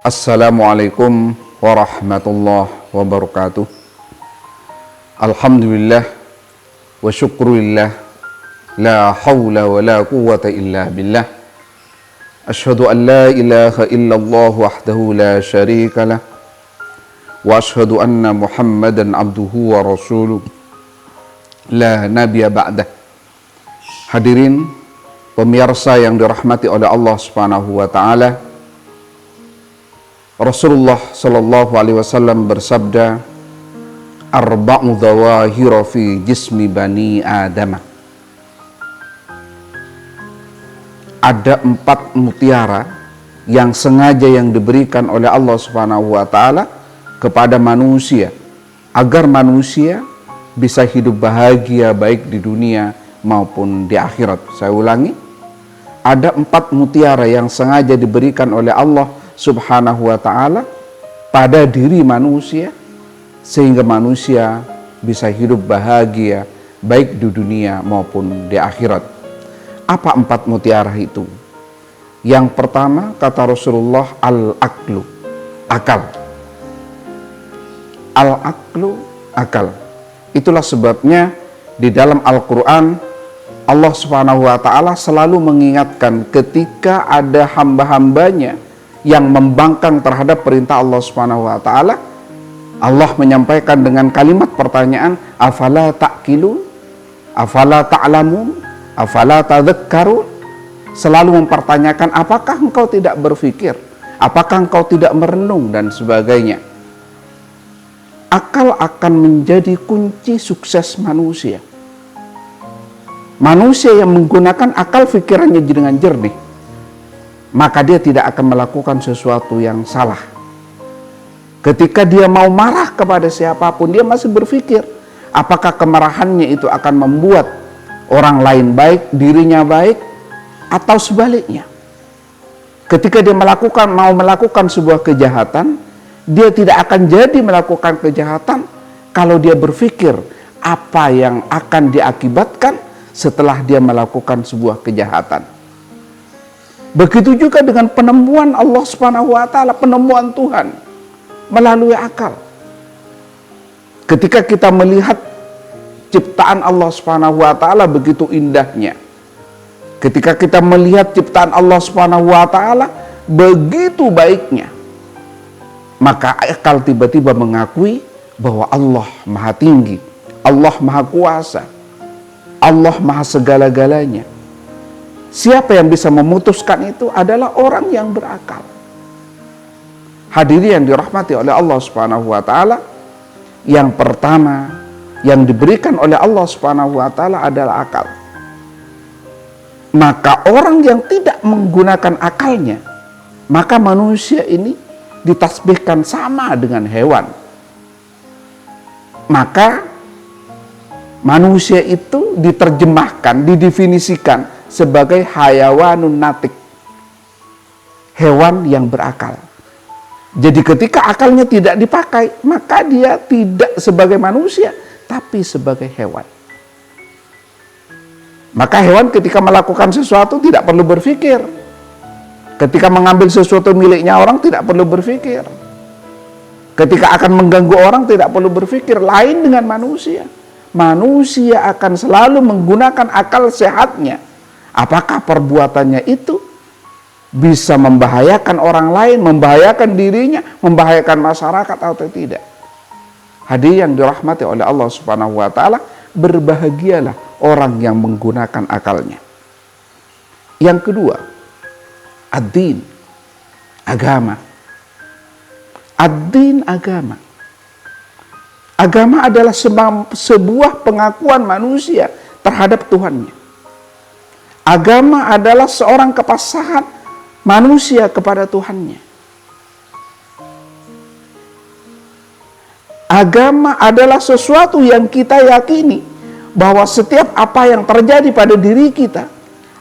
Assalamualaikum warahmatullahi wabarakatuh. Alhamdulillah wa syukrulillah, la hawla wa la quwwata illa billah. Ashhadu an la ilaha illallah wahdahu la syarika lah, wa ashhadu anna Muhammadan abduhu wa rasuluh, la nabiyya ba'dah. Hadirin pemirsa yang dirahmati oleh Allah Subhanahu wa taala, Rasulullah sallallahu alaihi wasallam bersabda, arba'u dhawahira fi jismi bani Adam. Ada 4 mutiara yang sengaja yang diberikan oleh Allah Subhanahu wa taala kepada manusia agar manusia bisa hidup bahagia baik di dunia maupun di akhirat. Saya ulangi, ada 4 mutiara yang sengaja diberikan oleh Allah Subhanahu wa ta'ala pada diri manusia sehingga manusia bisa hidup bahagia baik di dunia maupun di akhirat. Apa 4 mutiara itu? Yang pertama, kata Rasulullah, al-aqlu, akal. Al-aqlu, akal. Itulah sebabnya di dalam Al-Quran Allah Subhanahu wa ta'ala selalu mengingatkan ketika ada hamba-hambanya yang membangkang terhadap perintah Allah Subhanahu wa taala, Allah menyampaikan dengan kalimat pertanyaan, afala ta'qilun, afala ta'lamun, afala tadhakkarun. Selalu mempertanyakan, apakah engkau tidak berpikir, apakah engkau tidak merenung, dan sebagainya. Akal akan menjadi kunci sukses manusia. Manusia yang menggunakan akal pikirannya dengan jernih, maka dia tidak akan melakukan sesuatu yang salah. Ketika dia mau marah kepada siapapun, dia masih berpikir apakah kemarahannya itu akan membuat orang lain baik, dirinya baik, atau sebaliknya. Ketika dia mau melakukan sebuah kejahatan, dia tidak akan jadi melakukan kejahatan kalau dia berpikir apa yang akan diakibatkan setelah dia melakukan sebuah kejahatan. Begitu juga dengan penemuan Allah Subhanahu wa taala, penemuan Tuhan melalui akal. Ketika kita melihat ciptaan Allah Subhanahu wa taala begitu indahnya, ketika kita melihat ciptaan Allah Subhanahu wa taala begitu baiknya, maka akal tiba-tiba mengakui bahwa Allah Maha Tinggi, Allah Maha Kuasa, Allah Maha segala-galanya. Siapa yang bisa memutuskan itu adalah orang yang berakal. Hadirin yang dirahmati oleh Allah Subhanahu wa taala, yang pertama yang diberikan oleh Allah Subhanahu wa taala adalah akal. Maka orang yang tidak menggunakan akalnya, maka manusia ini ditasbihkan sama dengan hewan. Maka manusia itu diterjemahkan, didefinisikan sebagai hayawanun natik, hewan yang berakal. Jadi ketika akalnya tidak dipakai, maka dia tidak sebagai manusia, tapi sebagai hewan. Maka hewan ketika melakukan sesuatu tidak perlu berpikir. Ketika mengambil sesuatu miliknya orang tidak perlu berpikir. Ketika akan mengganggu orang tidak perlu berpikir. Lain dengan manusia. Manusia akan selalu menggunakan akal sehatnya. Apakah perbuatannya itu bisa membahayakan orang lain, membahayakan dirinya, membahayakan masyarakat atau tidak? Hadirin yang dirahmati oleh Allah Subhanahu wa taala, berbahagialah orang yang menggunakan akalnya. Yang kedua, ad-din, agama. Ad-din, agama. Agama adalah sebuah pengakuan manusia terhadap Tuhannya. Agama adalah seorang kepasahan manusia kepada Tuhannya. Agama adalah sesuatu yang kita yakini bahwa setiap apa yang terjadi pada diri kita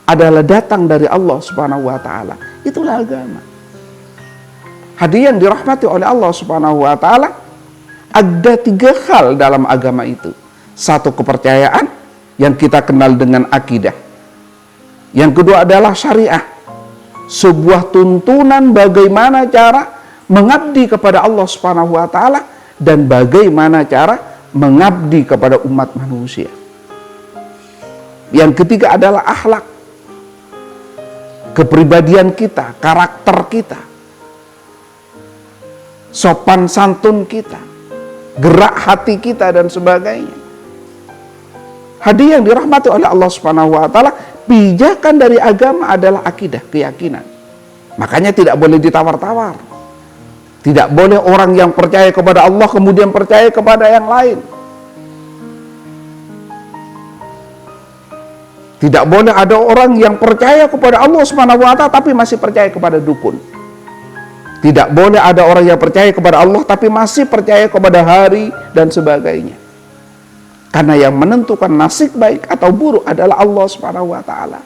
adalah datang dari Allah Subhanahu wa taala. Itulah agama. Hadirin yang dirahmati oleh Allah Subhanahu wa taala, ada 3 hal dalam agama itu. 1, kepercayaan yang kita kenal dengan akidah. Yang kedua adalah syariah, sebuah tuntunan bagaimana cara mengabdi kepada Allah Subhanahu wa taala dan bagaimana cara mengabdi kepada umat manusia. Yang ketiga adalah akhlak. Kepribadian kita, karakter kita, sopan santun kita, gerak hati kita dan sebagainya. Hadirin yang dirahmati oleh Allah Subhanahu wa taala, pijakan dari agama adalah akidah, keyakinan. Makanya tidak boleh ditawar-tawar. Tidak boleh orang yang percaya kepada Allah kemudian percaya kepada yang lain. Tidak boleh ada orang yang percaya kepada Allah Subhanahu wa taala tapi masih percaya kepada dukun. Tidak boleh ada orang yang percaya kepada Allah tapi masih percaya kepada hari dan sebagainya. Karena yang menentukan nasib baik atau buruk adalah Allah Subhanahu wa taala.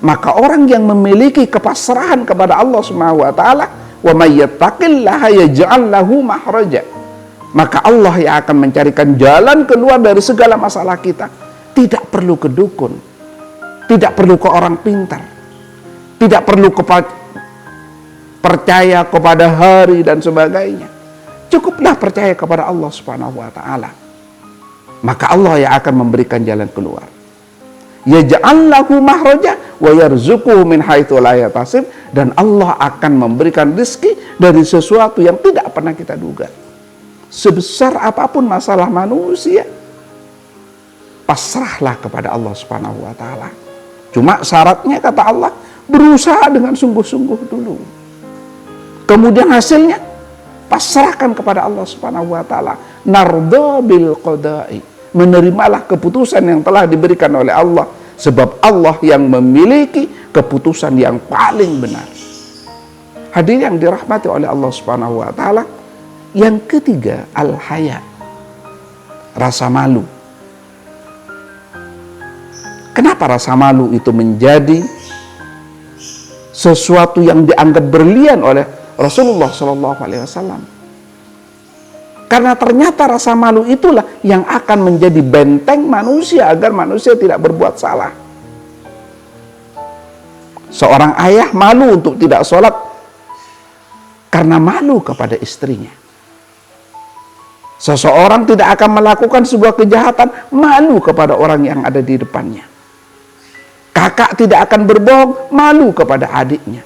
Maka orang yang memiliki kepasrahan kepada Allah Subhanahu wa taala, wa may yattaqillaha yaj'al lahu makhraja. Maka Allah yang akan mencarikan jalan keluar dari segala masalah kita. Tidak perlu ke dukun, tidak perlu ke orang pintar, tidak perlu percaya kepada hari dan sebagainya. Cukuplah percaya kepada Allah Subhanahu wa taala. Maka Allah yang akan memberikan jalan keluar. Yaj'al lahu makhraja wa yarzuquhu min haitsu la yahtasib, dan Allah akan memberikan rezeki dari sesuatu yang tidak pernah kita duga. Sebesar apapun masalah manusia, pasrahlah kepada Allah Subhanahu wa taala. Cuma syaratnya kata Allah, berusaha dengan sungguh-sungguh dulu. Kemudian hasilnya pasrahkan kepada Allah Subhanahu wa taala. Nardo bil qada'i. Menerimalah keputusan yang telah diberikan oleh Allah, sebab Allah yang memiliki keputusan yang paling benar. Hadirin yang dirahmati oleh Allah Subhanahu wa taala, yang ketiga al-haya. Rasa malu. Kenapa rasa malu itu menjadi sesuatu yang dianggap berlian oleh Rasulullah SAW? Karena ternyata rasa malu itulah yang akan menjadi benteng manusia agar manusia tidak berbuat salah. Seorang ayah malu untuk tidak sholat karena malu kepada istrinya. Seseorang tidak akan melakukan sebuah kejahatan malu kepada orang yang ada di depannya. Kakak tidak akan berbohong malu kepada adiknya.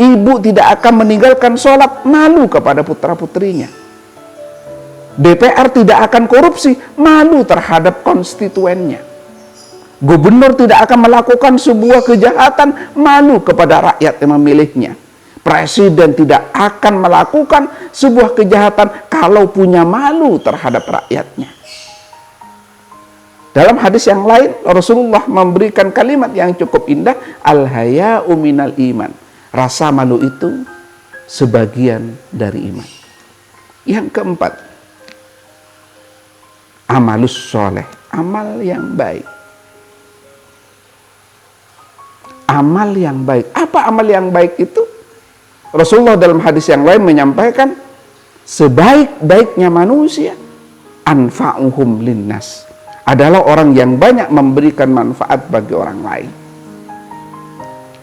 Ibu tidak akan meninggalkan sholat malu kepada putra-putrinya. DPR tidak akan korupsi malu terhadap konstituennya. Gubernur tidak akan melakukan sebuah kejahatan malu kepada rakyat yang memilihnya. Presiden tidak akan melakukan sebuah kejahatan kalau punya malu terhadap rakyatnya. Dalam hadis yang lain, Rasulullah memberikan kalimat yang cukup indah, al-haya'u minal iman. Rasa malu itu sebagian dari iman. Yang keempat, amalus soleh, amal yang baik. Amal yang baik. Apa amal yang baik itu? Rasulullah dalam hadis yang lain menyampaikan, sebaik-baiknya manusia anfa'uhum linnas, adalah orang yang banyak memberikan manfaat bagi orang lain.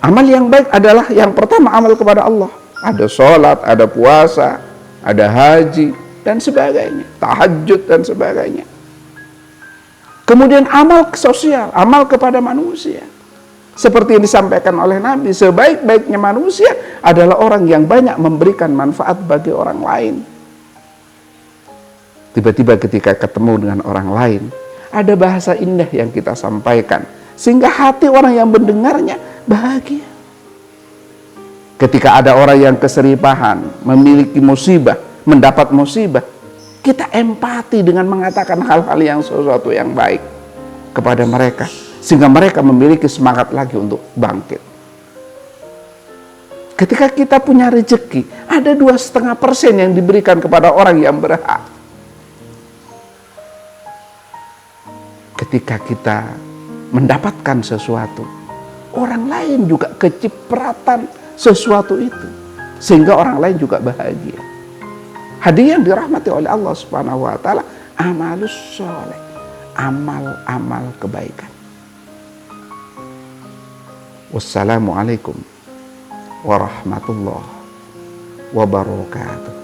Amal yang baik adalah yang pertama amal kepada Allah. Ada sholat, ada puasa, ada haji, dan sebagainya. Tahajud dan sebagainya. Kemudian amal sosial, amal kepada manusia. Seperti yang disampaikan oleh Nabi, sebaik-baiknya manusia adalah orang yang banyak memberikan manfaat bagi orang lain. Tiba-tiba ketika ketemu dengan orang lain, ada bahasa indah yang kita sampaikan, sehingga hati orang yang mendengarnya bahagia. Ketika ada orang yang keseripahan, memiliki musibah, mendapat musibah, kita empati dengan mengatakan hal-hal yang sesuatu yang baik kepada mereka, sehingga mereka memiliki semangat lagi untuk bangkit. Ketika kita punya rezeki, ada 2,5% yang diberikan kepada orang yang berhak. Ketika kita mendapatkan sesuatu, orang lain juga kecipratan sesuatu itu, sehingga orang lain juga bahagia. Hadirin yang dirahmati oleh Allah Subhanahu wa taala, amalus soleh, amal-amal kebaikan. Wassalamualaikum warahmatullahi wabarakatuh.